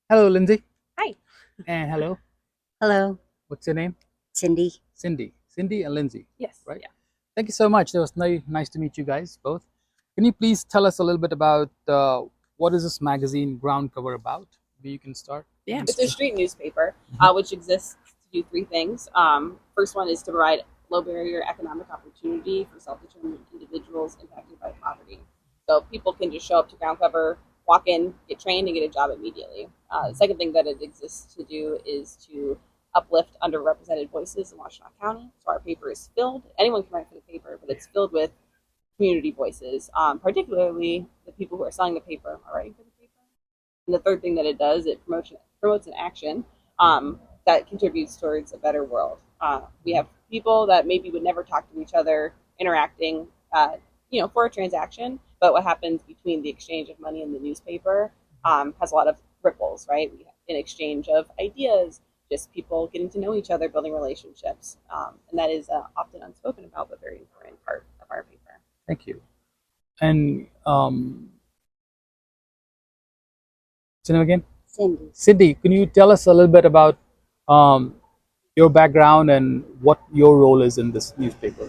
Hello, Lindsay. Hi. And hello. Hello, What's your name? Cindy. Cindy. Cindy and Lindsay, Yes. right? Yeah. Thank you so much. It was nice to meet you guys both. Can you please tell us a little bit about what is this magazine Groundcover about? Maybe you can start. Yeah. It's a street newspaper, Mhm. which exists to do three things. First one is to provide low barrier economic opportunity for self-determined individuals impacted by poverty. So people can just show up to ground cover, walk in, get trained, and get a job immediately. The second thing that it exists to do is to uplift underrepresented voices in Washtenaw County. So our paper is filled. Anyone can write for the paper, but it's filled with community voices, particularly the people who are selling the paper are writing for the paper. And the third thing that it does, it promotes an action that contributes towards a better world. We have people that maybe would never talk to each other interacting, for a transaction. But what happens between the exchange of money and the newspaper has a lot of ripples, right? In exchange of ideas, just people getting to know each other, building relationships, and that is often unspoken about, but very important part of our paper. Thank you. And what's your name again? Cindy. Cindy, can you tell us a little bit about um, your background and what your role is in this newspaper?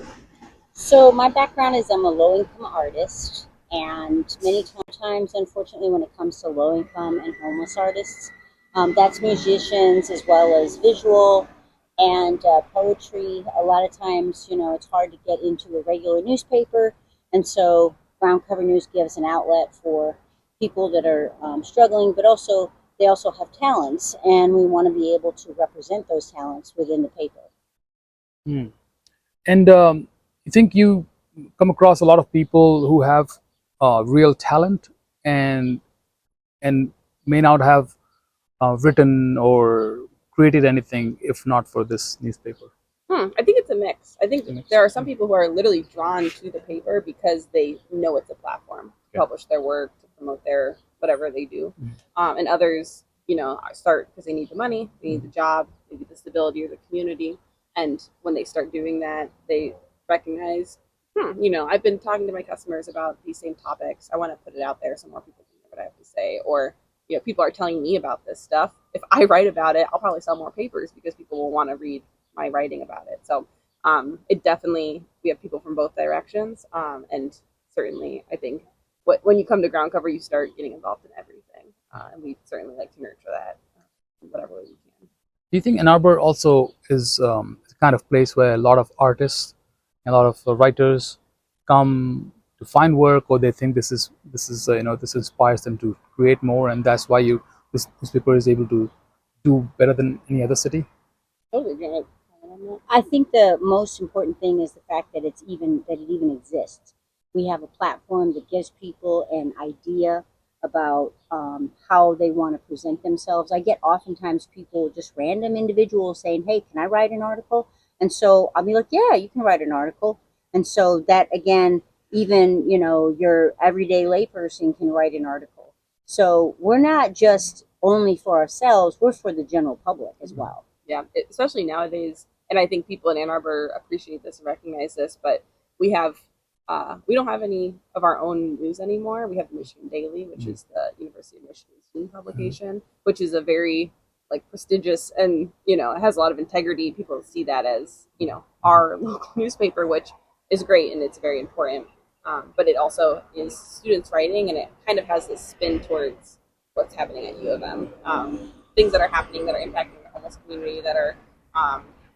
So my background is I'm a low-income artist, and many times, unfortunately, when it comes to low-income and homeless artists, that's musicians as well as visual and poetry. A lot of times, it's hard to get into a regular newspaper, and so ground cover news gives an outlet for people that are struggling, but also they also have talents, and we want to be able to represent those talents within the paper. Hmm. And you think you come across a lot of people who have real talent and and may not have written or created anything if not for this newspaper. I think it's a mix. I think It's a mix. there are some people who are literally drawn to the paper because they know it's a platform to Yeah. publish their work, to promote their whatever they do, Mhm. and others, start because they need the money, they need the job, they need the stability or the community, and when they start doing that, they recognize, I've been talking to my customers about these same topics. I want to put it out there so more people can hear what I have to say, or people are telling me about this stuff. If I write about it, I'll probably sell more papers because people will want to read my writing about it. So it definitely, we have people from both directions, and certainly I think when you come to ground cover, you start getting involved in everything, and we certainly like to nurture that in whatever way we can. Do you think Ann Arbor also is the kind of place where a lot of artists, a lot of writers come to find work, or they think this inspires them to create more, and that's why this newspaper is able to do better than any other city? Totally, you want to comment on that? I think the most important thing is the fact that it even exists. We have a platform that gives people an idea about how they want to present themselves. I get oftentimes people, just random individuals, saying, "Hey, can I write an article?" And so I'll be like, "Yeah, you can write an article." And so that again, even your everyday layperson can write an article. So we're not just only for ourselves; we're for the general public as well. Yeah, especially nowadays, and I think people in Ann Arbor appreciate this and recognize this. But we have, we don't have any of our own news anymore. We have the Michigan Daily, which is the University of Michigan student publication, which is a very like prestigious and it has a lot of integrity. People see that as our local newspaper, which is great and it's very important. But it also is students writing, and it kind of has this spin towards what's happening at U of M. Things that are happening that are impacting the homeless community, that are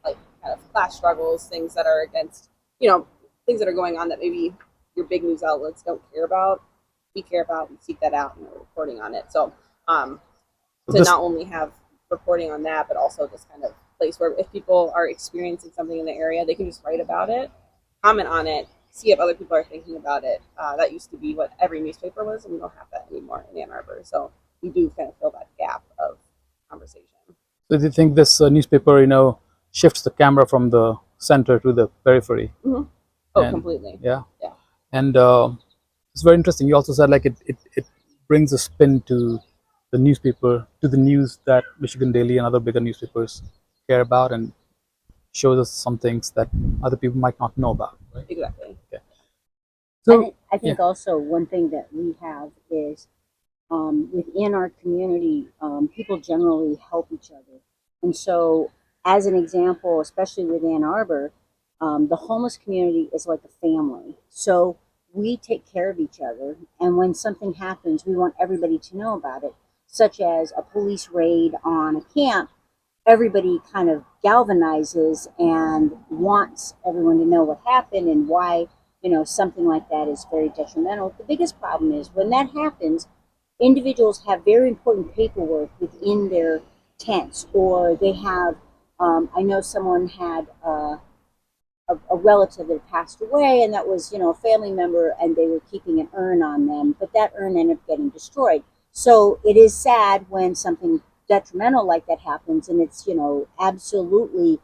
like kind of class struggles, things that are against, things that are going on that maybe your big news outlets don't care about. We care about and seek that out and we're reporting on it. So So to this not only have reporting on that, but also this kind of place where if people are experiencing something in the area, they can just write about it, comment on it, see if other people are thinking about it. That used to be what every newspaper was, and we don't have that anymore in Ann Arbor. So we do kind of fill that gap of conversation. So do you think this newspaper, shifts the camera from the center to the periphery? Mm-hmm. Oh, And completely. yeah, Yeah. and it's very interesting. You also said like it brings a spin to the newspaper, to the news that Michigan Daily and other bigger newspapers care about, and shows us some things that other people might not know about. Right? Exactly. Okay. I So think I yeah. think also one thing that we have is within our community, people generally help each other. And so, as an example, especially with Ann Arbor, the homeless community is like a family. So we take care of each other. And when something happens, we want everybody to know about it, such as a police raid on a camp. Everybody kind of galvanizes and wants everyone to know what happened and why, something like that is very detrimental. The biggest problem is when that happens, individuals have very important paperwork within their tents, or they have, I know someone had a relative that passed away, and that was, a family member, and they were keeping an urn on them, but that urn ended up getting destroyed. So it is sad when something detrimental like that happens, and it's, absolutely,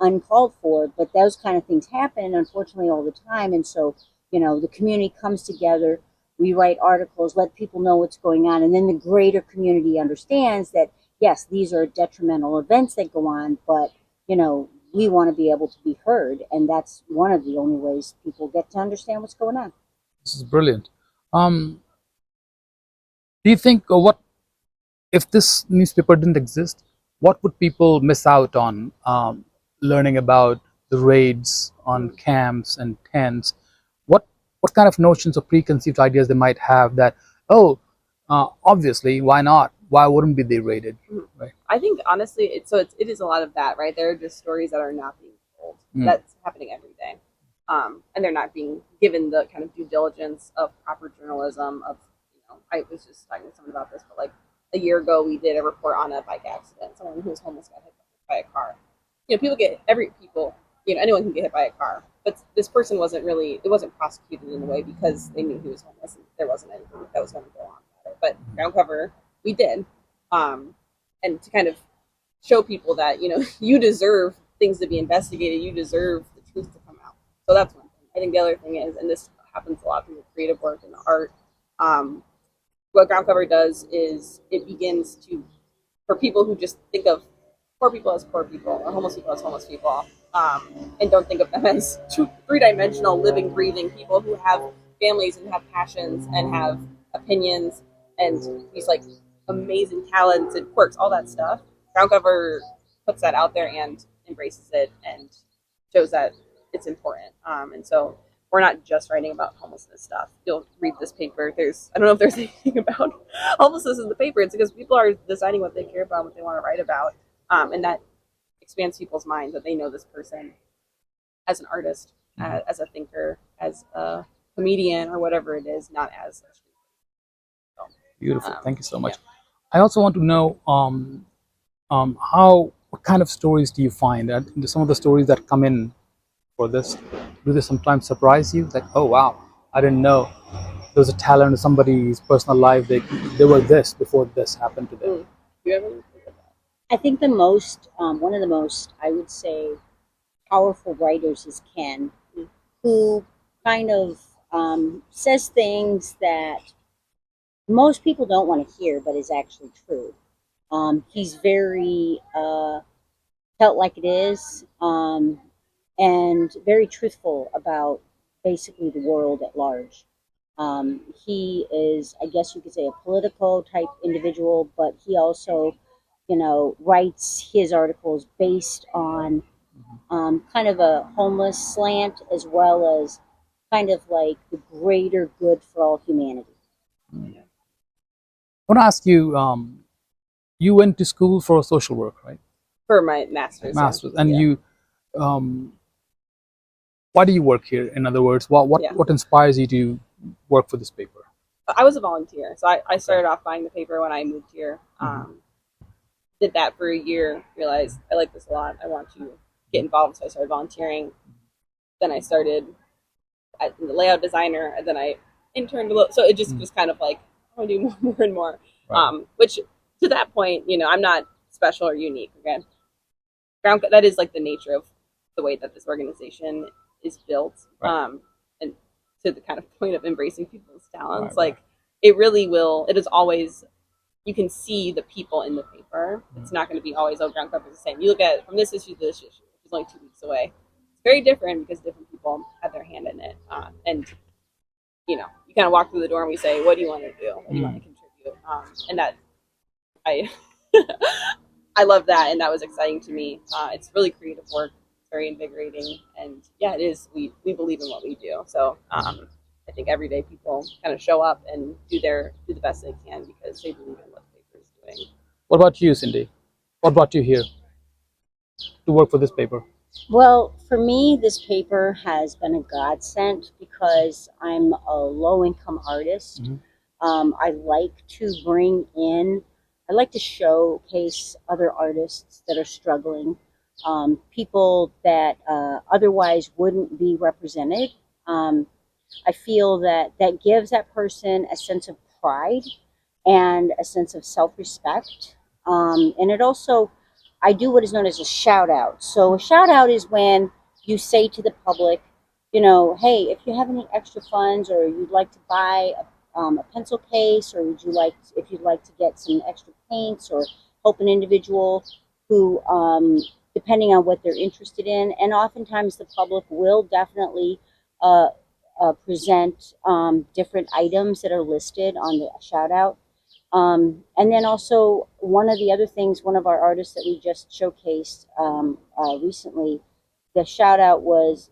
uncalled for, but those kind of things happen, unfortunately, all the time. And so, the community comes together, we write articles, let people know what's going on, and then the greater community understands that, yes, these are detrimental events that go on, but, we want to be able to be heard, and that's one of the only ways people get to understand what's going on. This is brilliant. Um, do you think what if this newspaper didn't exist? What would people miss out on learning about the raids on camps and tents? What what kind of notions or preconceived ideas they might have that obviously why not? Why wouldn't be they raided? Right. I think honestly, it is a lot of that, right? There are just stories that are not being told. That's happening every day, and they're not being given the kind of due diligence of proper journalism. I was just talking to someone about this, but like a year ago, we did a report on a bike accident. Someone who was homeless got hit by a car. Anyone can get hit by a car, but this person it wasn't prosecuted in a way because they knew he was homeless and there wasn't anything that was going to go on about it. But Groundcover, we did, and to kind of show people that you deserve things to be investigated, you deserve the truth to come out. So that's one thing. I think the other thing is, and this happens a lot through the creative work and the art. What Groundcover does is it begins to, for people who just think of poor people as poor people or homeless people as homeless people, and don't think of them as three-dimensional, living, breathing people who have families and have passions and have opinions and these like amazing talents and quirks, all that stuff. Groundcover puts that out there and embraces it and shows that it's important. And so we're not just writing about homelessness stuff. You'll read this paper. I don't know if there's anything about homelessness in the paper. It's because people are deciding what they care about, what they want to write about, and that expands people's minds that they know this person as an artist, as a thinker, as a comedian, or whatever it is, not as a street. So, Beautiful. Thank you so much. Yeah. I also want to know what kind of stories do you find? Some of the stories that come in for this, do they sometimes surprise you? Like, oh wow, I didn't know there was a talent in somebody's personal life. They were this before this happened to them. Do you ever think of that? I think one of the most, I would say, powerful writers is Ken, who kind of says things that most people don't want to hear, but is actually true. He's very felt like it is, and very truthful about basically the world at large. He is, I guess you could say, a political type individual, but he also, writes his articles based on kind of a homeless slant, as well as kind of like the greater good for all humanity. I want to ask you. You went to school for social work, right? For my master's. Masters, Yeah. and you. Why do you work here? In other words, what inspires you to work for this paper? I was a volunteer, so I started off buying the paper when I moved here. Did that for a year, realized I like this a lot. I want to get involved, so I started volunteering. Then I started as the layout designer, and then I interned a little. So it just was kind of like I want to do more and more. Right. Which to that point, I'm not special or unique. Again, that is like the nature of the way that this organization is built. Right. And to the kind of point of embracing people's talents, Right. it really will. It is always. You can see the people in the paper. It's not going to be always Groundcover is the same. You look at it from this issue to this issue, which is only 2 weeks away. It's very different because different people have their hand in it, and you kind of walk through the door and we say, "What do you want to do? What do you want to contribute?" cute. And that I I love that, and that was exciting to me. It's really creative work. It's very invigorating, and yeah, it is. We believe in what we do, so I think every day people kind of show up and do the best they can because they believe in what the paper is doing. What about you, Cindy? What brought you here to work for this paper? Well, for me, this paper has been a godsend because I'm a low income artist. Mhm. I like to bring in, I like to showcase other artists that are struggling, people that otherwise wouldn't be represented. Um, I feel that that gives that person a sense of pride and a sense of self respect. And it also, I do what is known as a shout out. So, a shout out is when you say to the public, you know, hey, if you have any extra funds or you'd like to buy a pencil case, or would you like, if you'd like to get some extra paints or help an individual who, depending on what they're interested in, and oftentimes the public will definitely uh, present different items that are listed on the shout out. And then also one of the other things, one of our artists that we just showcased recently, the shout out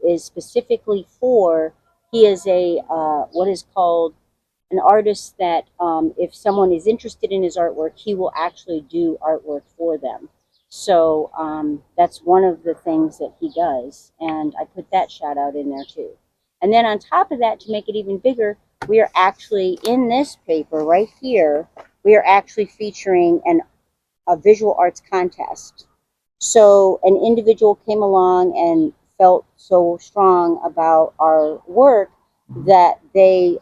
is specifically for, he is a what is called an artist that if someone is interested in his artwork, he will actually do artwork for them. So that's one of the things that he does, and I put that shout out in there too. And then on top of that, to make it even bigger, we are actually in this paper right here. We are actually featuring a visual arts contest. So an individual came along and felt so strong about our work that they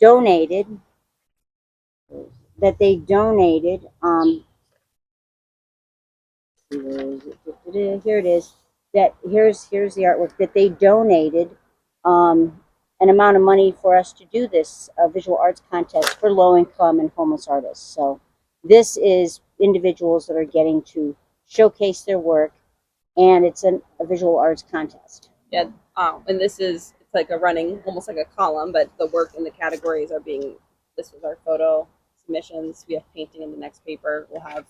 donated. That they donated. Here it is. That here's the artwork that they donated. An amount of money for us to do this visual arts contest for low income and homeless artists. So this is individuals that are getting to showcase their work, and it's a visual arts contest. Yeah, and this is it's like a running, almost like a column, but the work in the categories are being. This was our photo submissions. We have painting in the next paper. We'll have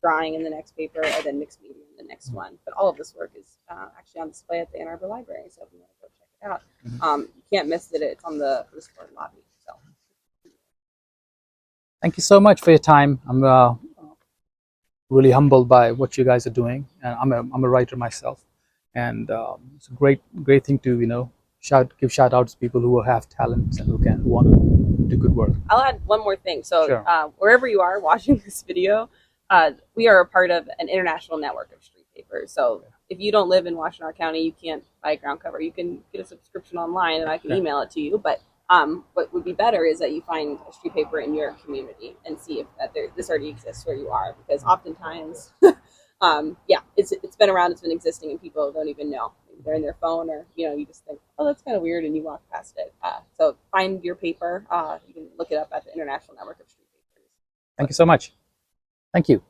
drawing in the next paper, and then mixed media in the next one. But all of this work is actually on display at the Ann Arbor Library, so if you want to go check it out, you can't miss it. It's on the first floor lobby. So Thank you so much for your time. I'm really humbled by what you guys are doing, and I'm a writer myself, and it's a great thing to give shout outs to people who have talents and who want to do good work. I'll add one more thing. So Sure. wherever you are watching this video, we are a part of an international network of street papers. So if you don't live in Washtenaw County, you can't buy a Groundcover. You can get a subscription online, and I can email it to you. But what would be better is that you find a street paper in your community and see if this already exists where you are. Because oftentimes, it's been around, it's been existing, and people don't even know. They're in their phone, or you just think, oh, that's kind of weird, and you walk past it. So find your paper. You can look it up at the International Network of Street Papers. Thank you so much. Thank you.